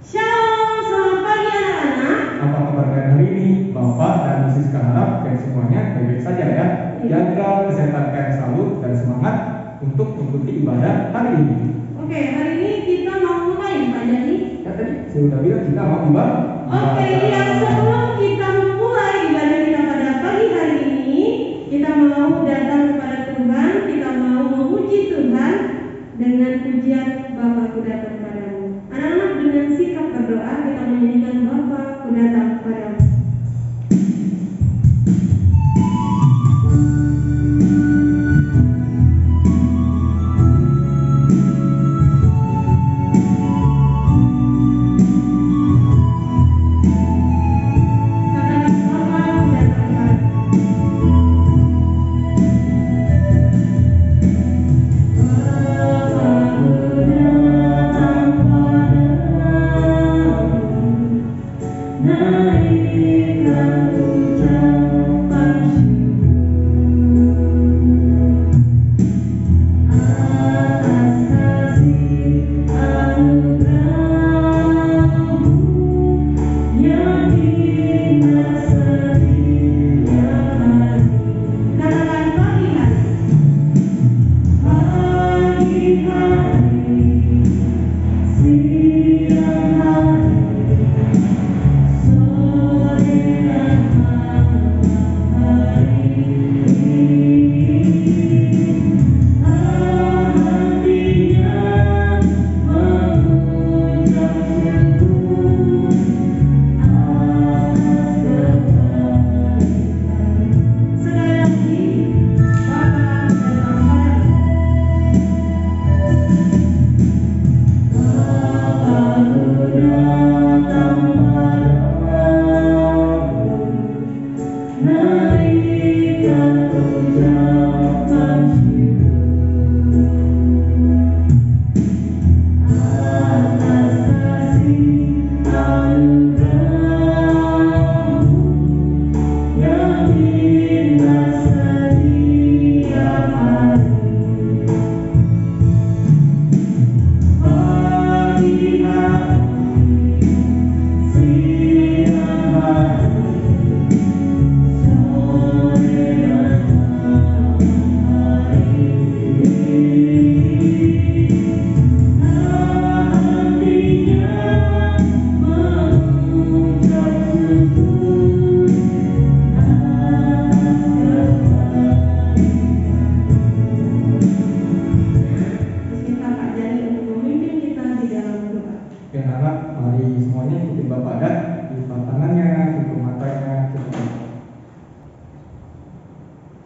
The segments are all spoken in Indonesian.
Shalom, selamat pagi anak-anak. Apa kabar kalian hari ini? Bapak dan Siska harap kalian semuanya baik-baik saja ya. Jaga kesehatan kalian selalu dan semangat untuk mengikuti ibadah hari ini. Oke, hari ini kita mau ngapain Pak Jani? Ya tadi saya udah bilang kita mau ibadah. Oke, yang sebelum kita memulai ibadah kita pada pagi hari ini, kita mau datang kepada Tuhan, kita mau memuji Tuhan dengan pujian Bapakku datang padamu. Anak-anak dengan sikap berdoa kita menyanyikan Bapakku datang padamu.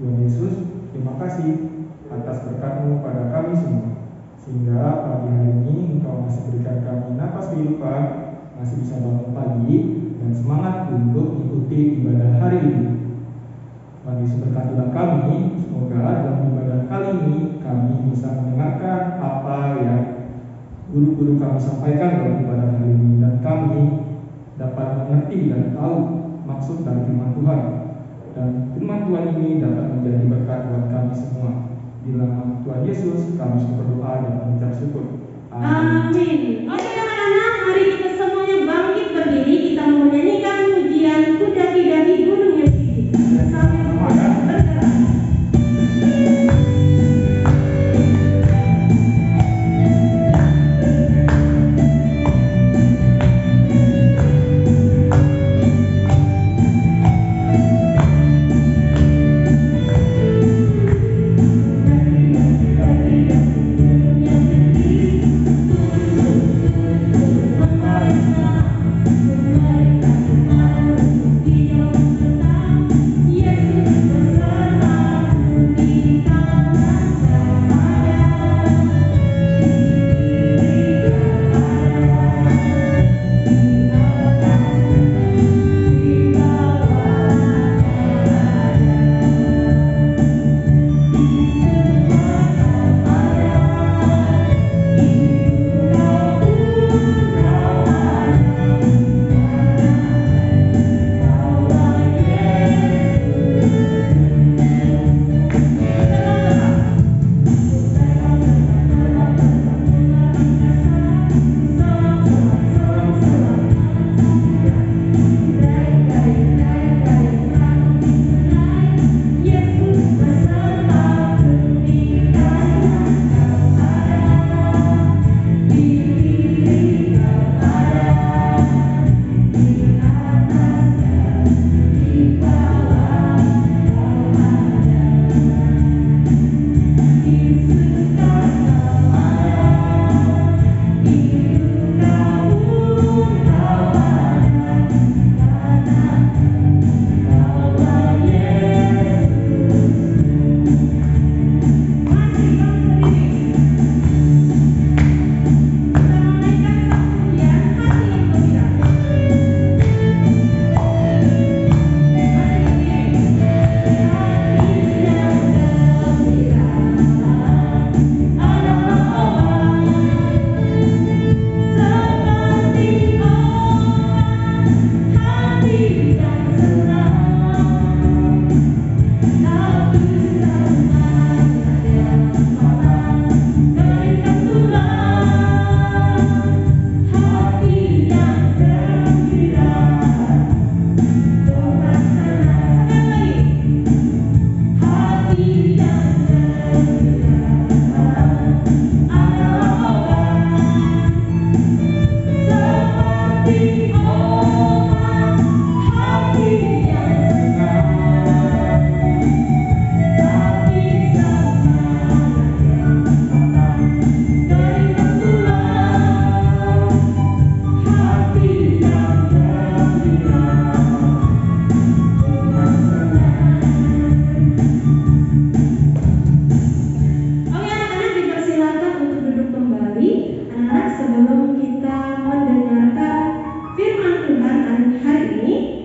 Tuhan Yesus, terima kasih atas berkat-Mu pada kami semua, sehingga pagi hari ini Engkau masih berikan kami napas kehidupan, masih bisa bangun pagi dan semangat untuk mengikuti ibadah hari ini. Tuhan Yesus berkatilah kami, semoga dalam ibadah kali ini kami bisa mendengarkan apa yang guru-guru kami sampaikan dalam ibadah hari ini, dan kami dapat mengerti dan tahu maksud dari firman Tuhan. Dan firman Tuhan ini dapat menjadi berkat buat kami semua. Di nama Tuhan Yesus kami berdoa dan mengucap syukur. Amin. Oke anak-anak, mari kita semuanya bangkit berdiri. Kita mau menyanyikan pujian Ku daki-daki gunung yang tinggi. Sambil bergerak.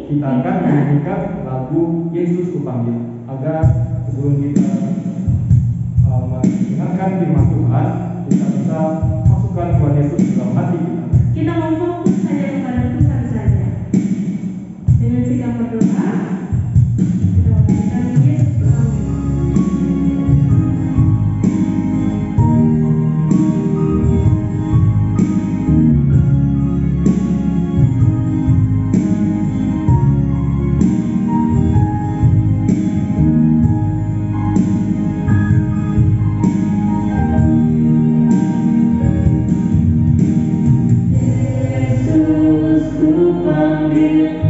kita akan menyanyikan lagu Yesus Kupanggil. Agar sebelum kita mendengarkan firman Tuhan, kita bisa masukkan Tuhan Yesus dalam hati kita. Kita mau fokus hanya kepada Tuhan saja. Dengan sikap berdoa, kita menyanyikan Yesus Kupanggil.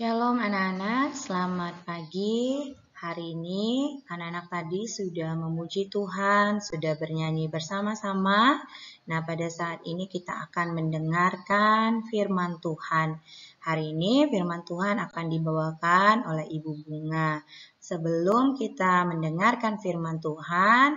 Shalom anak-anak, selamat pagi. Hari ini anak-anak tadi sudah memuji Tuhan, sudah bernyanyi bersama-sama. Nah, pada saat ini kita akan mendengarkan firman Tuhan. Hari ini firman Tuhan akan dibawakan oleh Ibu Bunga. Sebelum kita mendengarkan firman Tuhan,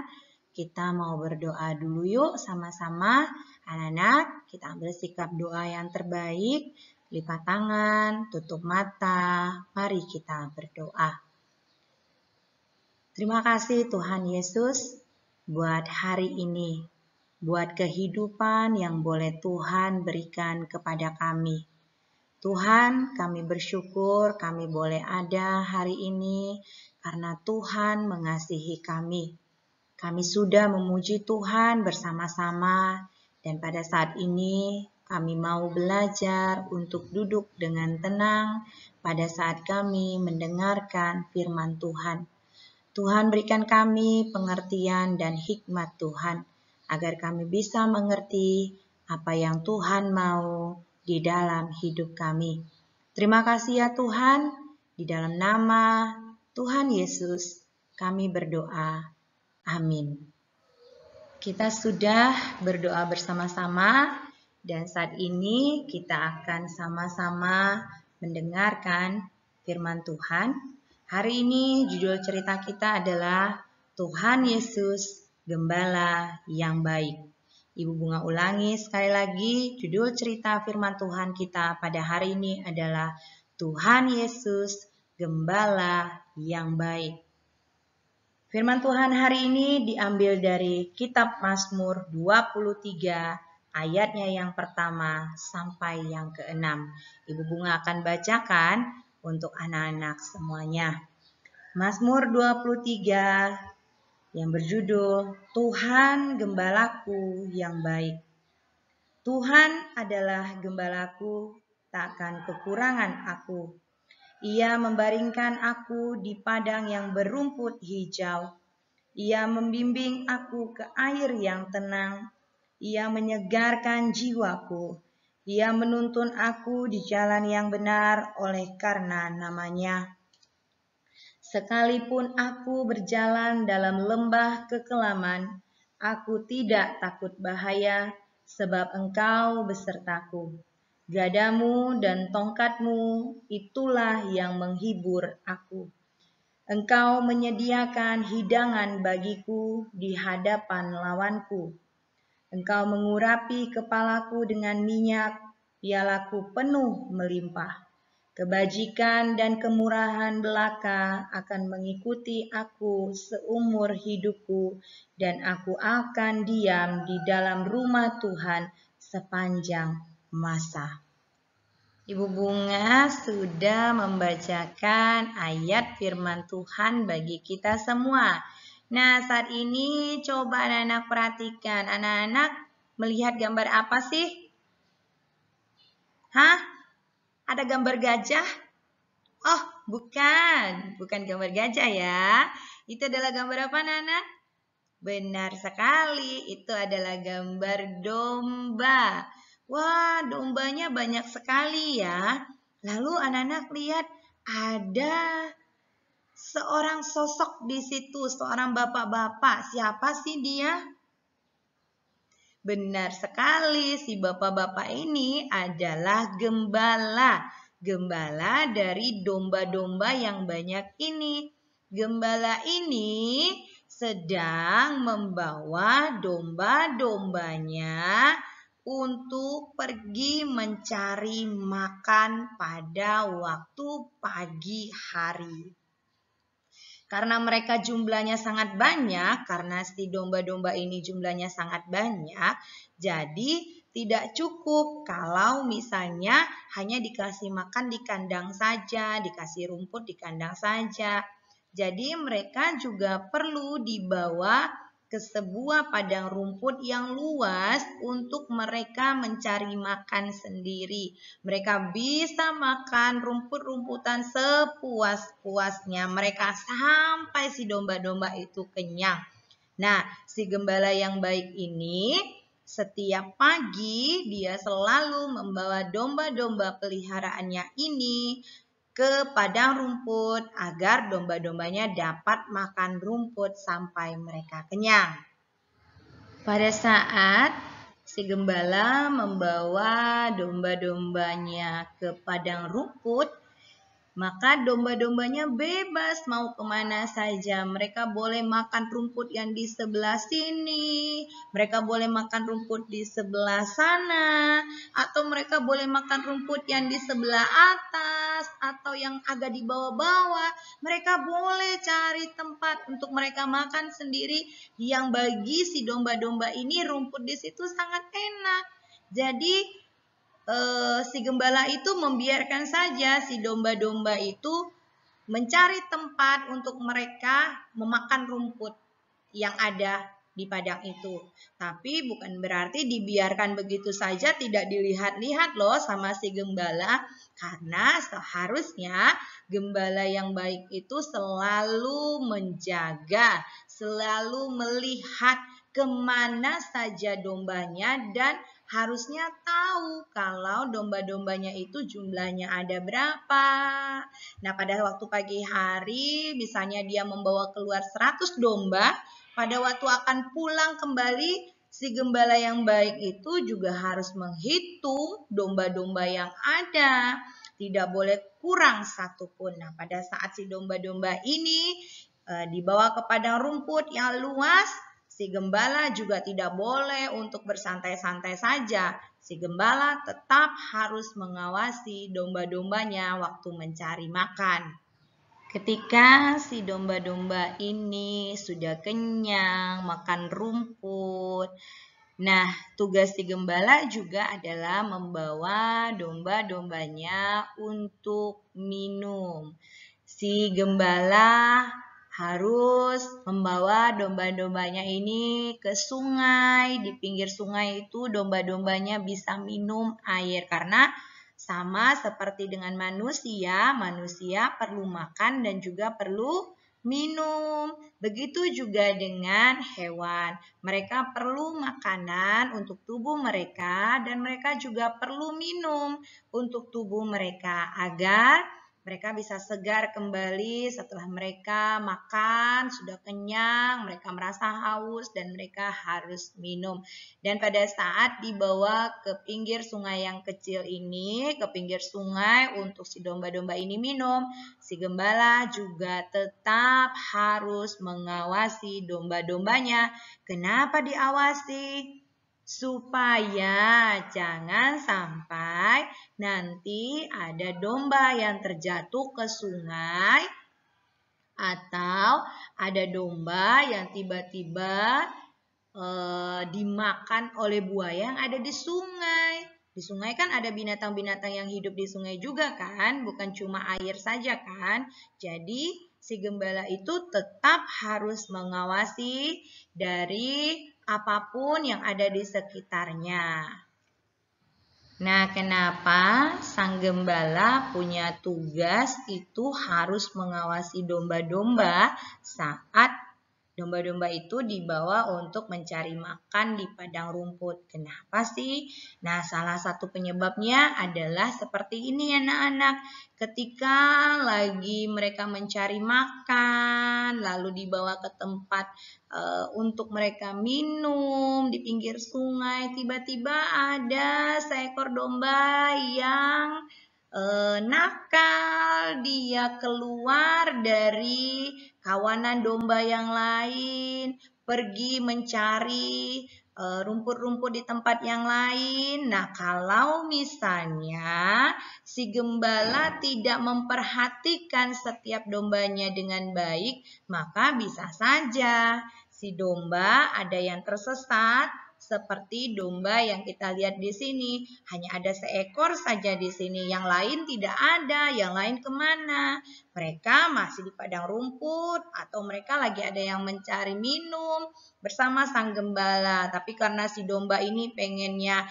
kita mau berdoa dulu yuk sama-sama. Anak-anak, kita ambil sikap doa yang terbaik. Lipat tangan, tutup mata, mari kita berdoa. Terima kasih Tuhan Yesus buat hari ini, buat kehidupan yang boleh Tuhan berikan kepada kami. Tuhan, kami bersyukur kami boleh ada hari ini karena Tuhan mengasihi kami. Kami sudah memuji Tuhan bersama-sama dan pada saat ini kami mau belajar untuk duduk dengan tenang pada saat kami mendengarkan firman Tuhan. Tuhan berikan kami pengertian dan hikmat Tuhan, agar kami bisa mengerti apa yang Tuhan mau di dalam hidup kami. Terima kasih ya Tuhan, di dalam nama Tuhan Yesus kami berdoa. Amin. Kita sudah berdoa bersama-sama. Dan saat ini kita akan sama-sama mendengarkan firman Tuhan. Hari ini judul cerita kita adalah Tuhan Yesus Gembala yang Baik. Ibu Bunga ulangi sekali lagi, judul cerita firman Tuhan kita pada hari ini adalah Tuhan Yesus Gembala yang Baik. Firman Tuhan hari ini diambil dari kitab Mazmur 23 ayatnya yang pertama sampai yang ke-6. Ibu Bunga akan bacakan untuk anak-anak semuanya. Mazmur 23 yang berjudul Tuhan Gembalaku yang Baik. Tuhan adalah gembalaku, takkan kekurangan aku. Ia membaringkan aku di padang yang berumput hijau. Ia membimbing aku ke air yang tenang. Ia menyegarkan jiwaku. Ia menuntun aku di jalan yang benar oleh karena nama-Nya. Sekalipun aku berjalan dalam lembah kekelaman, Aku tidak takut bahaya, sebab Engkau besertaku. Gadamu dan tongkatmu, itulah yang menghibur aku. Engkau menyediakan hidangan bagiku di hadapan lawanku. Engkau mengurapi kepalaku dengan minyak, pialaku penuh melimpah. Kebajikan dan kemurahan belaka akan mengikuti aku seumur hidupku, dan aku akan diam di dalam rumah Tuhan sepanjang masa. Ibu Bunga sudah membacakan ayat firman Tuhan bagi kita semua. Nah, saat ini coba anak-anak perhatikan. Anak-anak melihat gambar apa sih? Hah? Ada gambar gajah? Oh, bukan gambar gajah ya. Itu adalah gambar apa, anak-anak? Benar sekali, itu adalah gambar domba. Wah, dombanya banyak sekali ya. Lalu anak-anak lihat ada seorang sosok di situ, seorang bapak-bapak. Siapa sih dia? Benar sekali, si bapak-bapak ini adalah gembala. Gembala dari domba-domba yang banyak ini. Gembala ini sedang membawa domba-dombanya untuk pergi mencari makan pada waktu pagi hari. Karena mereka jumlahnya sangat banyak, karena si domba-domba ini jumlahnya sangat banyak, jadi tidak cukup kalau misalnya hanya dikasih makan di kandang saja, dikasih rumput di kandang saja. Jadi mereka juga perlu dibawa ke sebuah padang rumput yang luas untuk mereka mencari makan sendiri. Mereka bisa makan rumput-rumputan sepuas-puasnya. Mereka sampai si domba-domba itu kenyang. Nah, si gembala yang baik ini setiap pagi dia selalu membawa domba-domba peliharaannya ini ke padang rumput agar domba-dombanya dapat makan rumput sampai mereka kenyang. Pada saat si gembala membawa domba-dombanya ke padang rumput, maka domba-dombanya bebas mau kemana saja. Mereka boleh makan rumput yang di sebelah sini, mereka boleh makan rumput di sebelah sana, atau mereka boleh makan rumput yang di sebelah atas, atau yang agak di bawah-bawah. Mereka boleh cari tempat untuk mereka makan sendiri, yang bagi si domba-domba ini rumput di situ sangat enak. Jadi si gembala itu membiarkan saja si domba-domba itu mencari tempat untuk mereka memakan rumput yang ada di padang itu. Tapi bukan berarti dibiarkan begitu saja, tidak dilihat-lihat loh sama si gembala. Karena seharusnya gembala yang baik itu selalu menjaga, selalu melihat kemana saja dombanya dan harusnya tahu kalau domba-dombanya itu jumlahnya ada berapa. Nah, pada waktu pagi hari misalnya dia membawa keluar 100 domba, pada waktu akan pulang kembali si gembala yang baik itu juga harus menghitung domba-domba yang ada. Tidak boleh kurang satupun. Nah, pada saat si domba-domba ini dibawa ke padang rumput yang luas, si gembala juga tidak boleh untuk bersantai-santai saja. Si gembala tetap harus mengawasi domba-dombanya waktu mencari makan. Ketika si domba-domba ini sudah kenyang makan rumput, nah tugas si gembala juga adalah membawa domba-dombanya untuk minum. Si gembala harus membawa domba-dombanya ini ke sungai. Di pinggir sungai itu domba-dombanya bisa minum air karena sama seperti dengan manusia, manusia perlu makan dan juga perlu minum. Begitu juga dengan hewan. Mereka perlu makanan untuk tubuh mereka dan mereka juga perlu minum untuk tubuh mereka agar Mereka bisa segar kembali setelah mereka makan, sudah kenyang, mereka merasa haus dan mereka harus minum. Dan pada saat dibawa ke pinggir sungai yang kecil ini, ke pinggir sungai untuk si domba-domba ini minum, si gembala juga tetap harus mengawasi domba-dombanya. Kenapa diawasi? Supaya jangan sampai nanti ada domba yang terjatuh ke sungai atau ada domba yang tiba-tiba dimakan oleh buaya yang ada di sungai. Di sungai kan ada binatang-binatang yang hidup di sungai juga kan, bukan cuma air saja kan. Jadi si gembala itu tetap harus mengawasi dari apapun yang ada di sekitarnya. Nah, kenapa sang gembala punya tugas itu harus mengawasi domba-domba saat domba-domba itu dibawa untuk mencari makan di padang rumput? Kenapa sih? Nah, salah satu penyebabnya adalah seperti ini anak-anak. Ketika lagi mereka mencari makan, lalu dibawa ke tempat untuk mereka minum di pinggir sungai, tiba-tiba ada seekor domba yang nakal. Dia keluar dari kawanan domba yang lain, pergi mencari rumput-rumput di tempat yang lain. Nah, kalau misalnya si gembala tidak memperhatikan setiap dombanya dengan baik, maka bisa saja si domba ada yang tersesat, seperti domba yang kita lihat di sini. Hanya ada seekor saja di sini, yang lain tidak ada. Yang lain kemana? Mereka masih di padang rumput atau mereka lagi ada yang mencari minum bersama sang gembala. Tapi karena si domba ini pengennya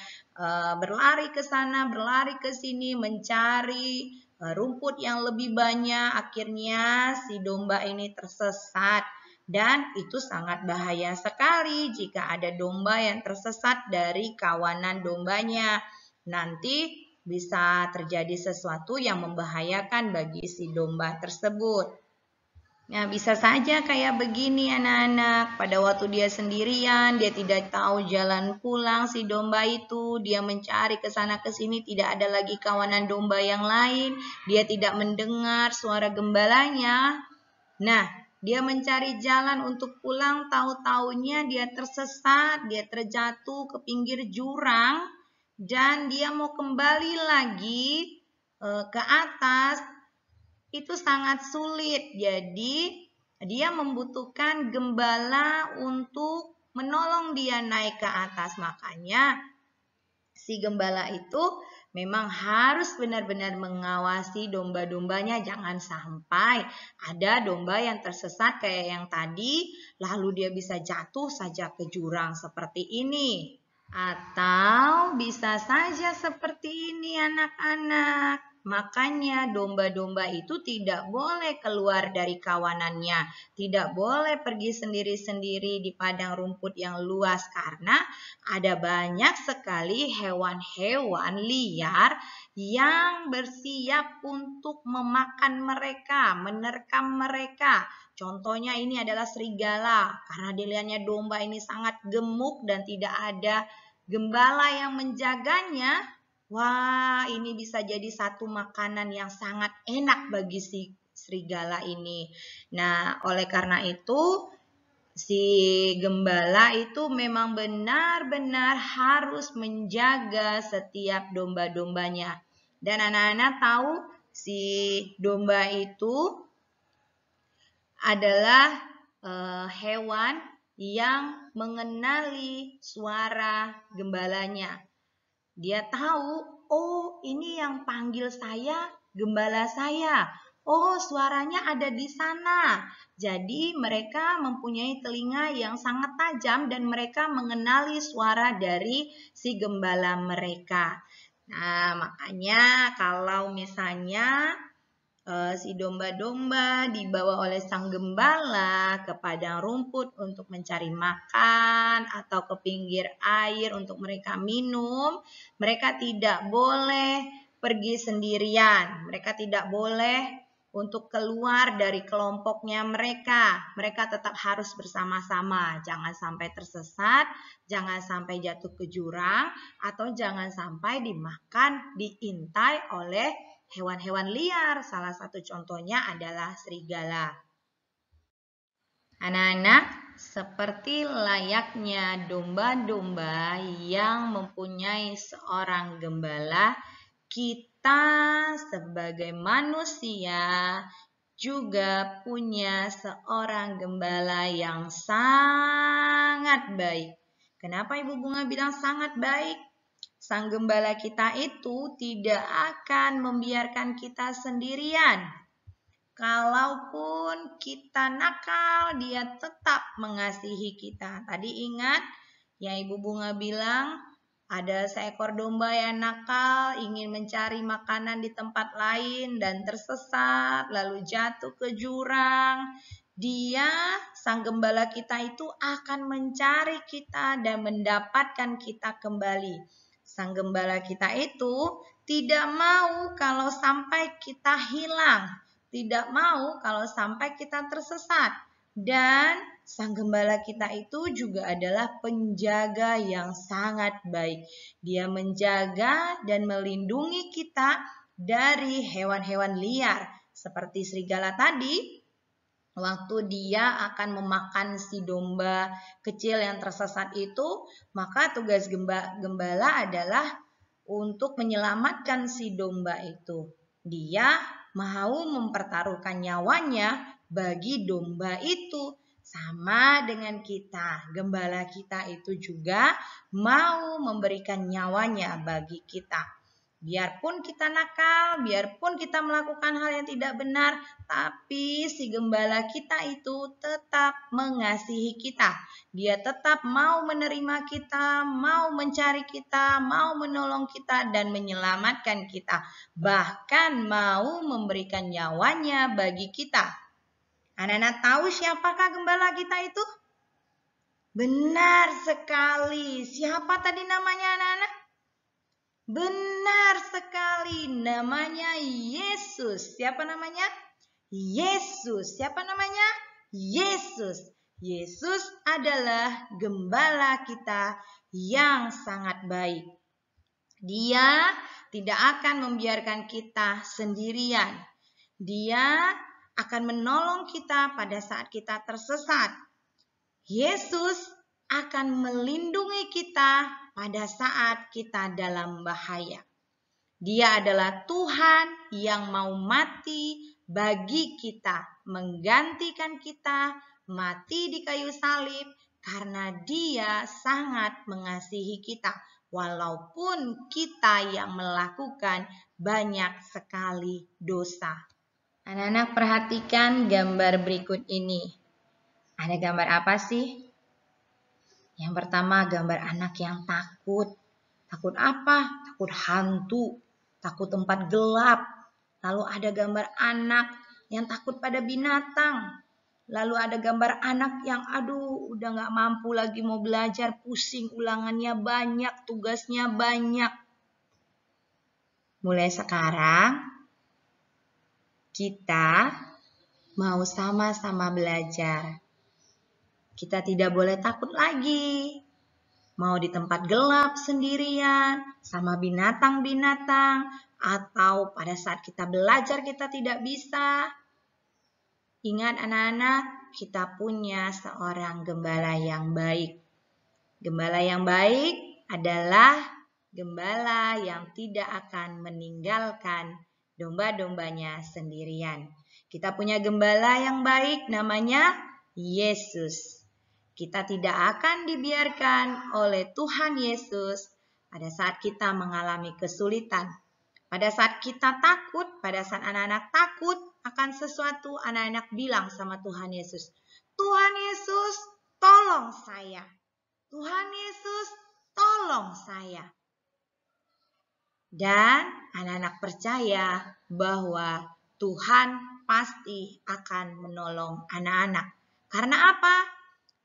berlari ke sana, berlari ke sini, mencari rumput yang lebih banyak, akhirnya si domba ini tersesat. Dan itu sangat bahaya sekali jika ada domba yang tersesat dari kawanan dombanya. Nanti bisa terjadi sesuatu yang membahayakan bagi si domba tersebut. Nah, bisa saja kayak begini anak-anak. Pada waktu dia sendirian, dia tidak tahu jalan pulang si domba itu. Dia mencari ke sana ke sini, tidak ada lagi kawanan domba yang lain. Dia tidak mendengar suara gembalanya. Nah, dia mencari jalan untuk pulang, tahu-taunya dia tersesat, dia terjatuh ke pinggir jurang, dan dia mau kembali lagi ke atas, itu sangat sulit. Jadi, dia membutuhkan gembala untuk menolong dia naik ke atas. Makanya, si gembala itu memang harus benar-benar mengawasi domba-dombanya. Jangan sampai ada domba yang tersesat kayak yang tadi, lalu dia bisa jatuh saja ke jurang seperti ini. Atau bisa saja seperti ini anak-anak. Makanya domba-domba itu tidak boleh keluar dari kawanannya. Tidak boleh pergi sendiri-sendiri di padang rumput yang luas karena ada banyak sekali hewan-hewan liar yang bersiap untuk memakan mereka, menerkam mereka. Contohnya ini adalah serigala, karena dilihatnya domba ini sangat gemuk dan tidak ada gembala yang menjaganya. Wah, ini bisa jadi satu makanan yang sangat enak bagi si serigala ini. Nah, oleh karena itu, si gembala itu memang benar-benar harus menjaga setiap domba-dombanya. Dan anak-anak tahu si domba itu adalah hewan yang mengenali suara gembalanya. Dia tahu, oh ini yang panggil saya gembala saya. Oh suaranya ada di sana. Jadi mereka mempunyai telinga yang sangat tajam dan mereka mengenali suara dari si gembala mereka. Nah makanya kalau misalnya si domba-domba dibawa oleh sang gembala ke padang rumput untuk mencari makan atau ke pinggir air untuk mereka minum, mereka tidak boleh pergi sendirian. Mereka tidak boleh untuk keluar dari kelompoknya mereka. Mereka tetap harus bersama-sama. Jangan sampai tersesat, jangan sampai jatuh ke jurang, atau jangan sampai dimakan, diintai oleh hewan-hewan liar. Salah satu contohnya adalah serigala. Anak-anak, seperti layaknya domba-domba yang mempunyai seorang gembala, kita sebagai manusia juga punya seorang gembala yang sangat baik. Kenapa Ibu Bunga bilang sangat baik? Sang gembala kita itu tidak akan membiarkan kita sendirian. Kalaupun kita nakal, dia tetap mengasihi kita. Tadi ingat yang Ibu Bunga bilang, ada seekor domba yang nakal, ingin mencari makanan di tempat lain dan tersesat, lalu jatuh ke jurang. Dia, sang gembala kita itu akan mencari kita dan mendapatkan kita kembali. Sang gembala kita itu tidak mau kalau sampai kita hilang. Tidak mau kalau sampai kita tersesat. Dan sang gembala kita itu juga adalah penjaga yang sangat baik. Dia menjaga dan melindungi kita dari hewan-hewan liar. Seperti serigala tadi, waktu dia akan memakan si domba kecil yang tersesat itu, maka tugas gembala adalah untuk menyelamatkan si domba itu. Dia mau mempertaruhkan nyawanya bagi domba itu. Sama dengan kita, gembala kita itu juga mau memberikan nyawanya bagi kita. Biarpun kita nakal, biarpun kita melakukan hal yang tidak benar, tapi si gembala kita itu tetap mengasihi kita. Dia tetap mau menerima kita, mau mencari kita, mau menolong kita dan menyelamatkan kita. Bahkan mau memberikan nyawanya bagi kita. Anak-anak tahu siapakah gembala kita itu? Benar sekali. Siapa tadi namanya anak-anak? Benar sekali, namanya Yesus. Siapa namanya? Yesus. Siapa namanya? Yesus. Yesus adalah gembala kita yang sangat baik. Dia tidak akan membiarkan kita sendirian. Dia akan menolong kita pada saat kita tersesat. Yesus akan melindungi kita pada saat kita dalam bahaya. Dia adalah Tuhan yang mau mati bagi kita, menggantikan kita mati di kayu salib karena Dia sangat mengasihi kita, walaupun kita yang melakukan banyak sekali dosa. Anak-anak perhatikan gambar berikut ini. Ada gambar apa sih? Yang pertama gambar anak yang takut. Takut apa? Takut hantu, takut tempat gelap. Lalu ada gambar anak yang takut pada binatang. Lalu ada gambar anak yang udah gak mampu lagi mau belajar, pusing, ulangannya banyak, tugasnya banyak. Mulai sekarang kita mau sama-sama belajar. Kita tidak boleh takut lagi. Mau di tempat gelap sendirian, sama binatang-binatang, atau pada saat kita belajar kita tidak bisa. Ingat anak-anak, kita punya seorang gembala yang baik. Gembala yang baik adalah gembala yang tidak akan meninggalkan domba-dombanya sendirian. Kita punya gembala yang baik namanya Yesus. Kita tidak akan dibiarkan oleh Tuhan Yesus pada saat kita mengalami kesulitan. Pada saat kita takut, pada saat anak-anak takut akan sesuatu, anak-anak bilang sama Tuhan Yesus, Tuhan Yesus, tolong saya. Tuhan Yesus, tolong saya. Dan anak-anak percaya bahwa Tuhan pasti akan menolong anak-anak. Karena apa?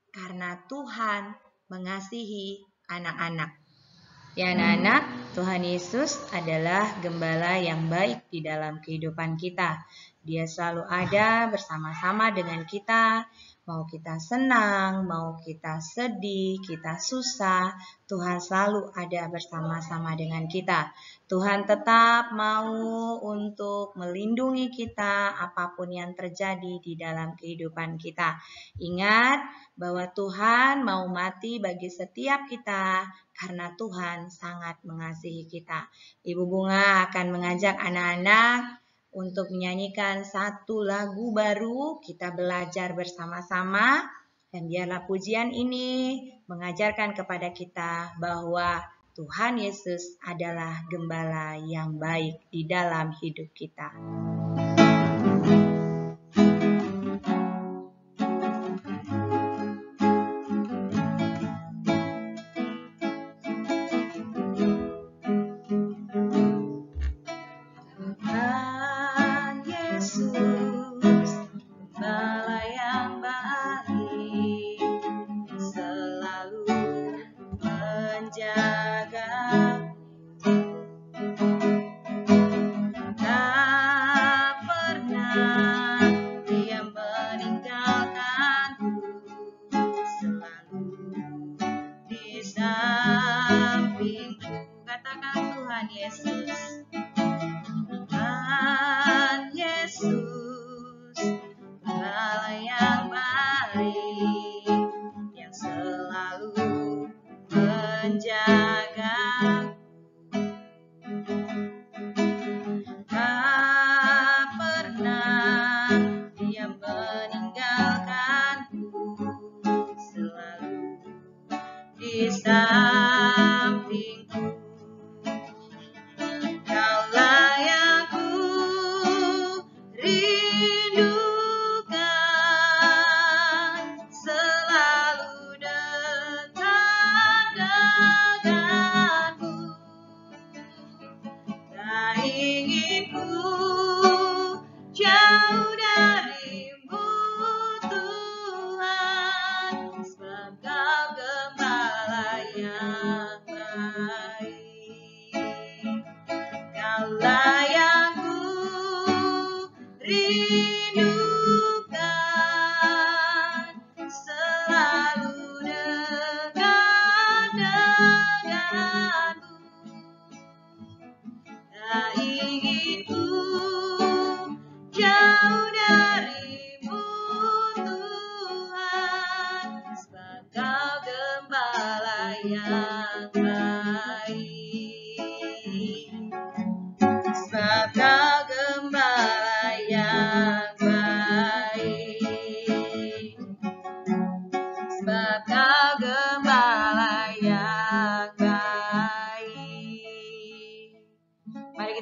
Karena Tuhan mengasihi anak-anak. Ya anak-anak, Tuhan Yesus adalah gembala yang baik di dalam kehidupan kita. Dia selalu ada bersama-sama dengan kita. Mau kita senang, mau kita sedih, kita susah, Tuhan selalu ada bersama-sama dengan kita. Tuhan tetap mau untuk melindungi kita apapun yang terjadi di dalam kehidupan kita. Ingat bahwa Tuhan mau mati bagi setiap kita karena Tuhan sangat mengasihi kita. Ibu Bunga akan mengajak anak-anak untuk menyanyikan satu lagu baru, kita belajar bersama-sama, dan biarlah pujian ini mengajarkan kepada kita bahwa Tuhan Yesus adalah gembala yang baik di dalam hidup kita.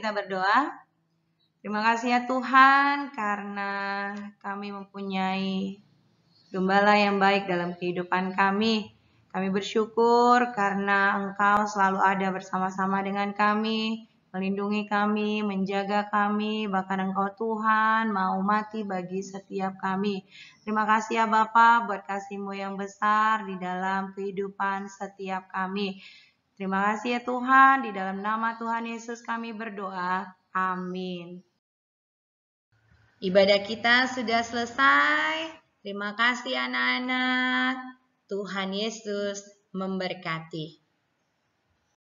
Berdoa. Terima kasih ya Tuhan karena kami mempunyai gembala yang baik dalam kehidupan kami. Kami bersyukur karena Engkau selalu ada bersama-sama dengan kami, melindungi kami, menjaga kami, bahkan Engkau Tuhan mau mati bagi setiap kami. Terima kasih ya Bapa buat kasih-Mu yang besar di dalam kehidupan setiap kami. Terima kasih ya Tuhan, di dalam nama Tuhan Yesus kami berdoa. Amin. Ibadah kita sudah selesai. Terima kasih anak-anak. Tuhan Yesus memberkati.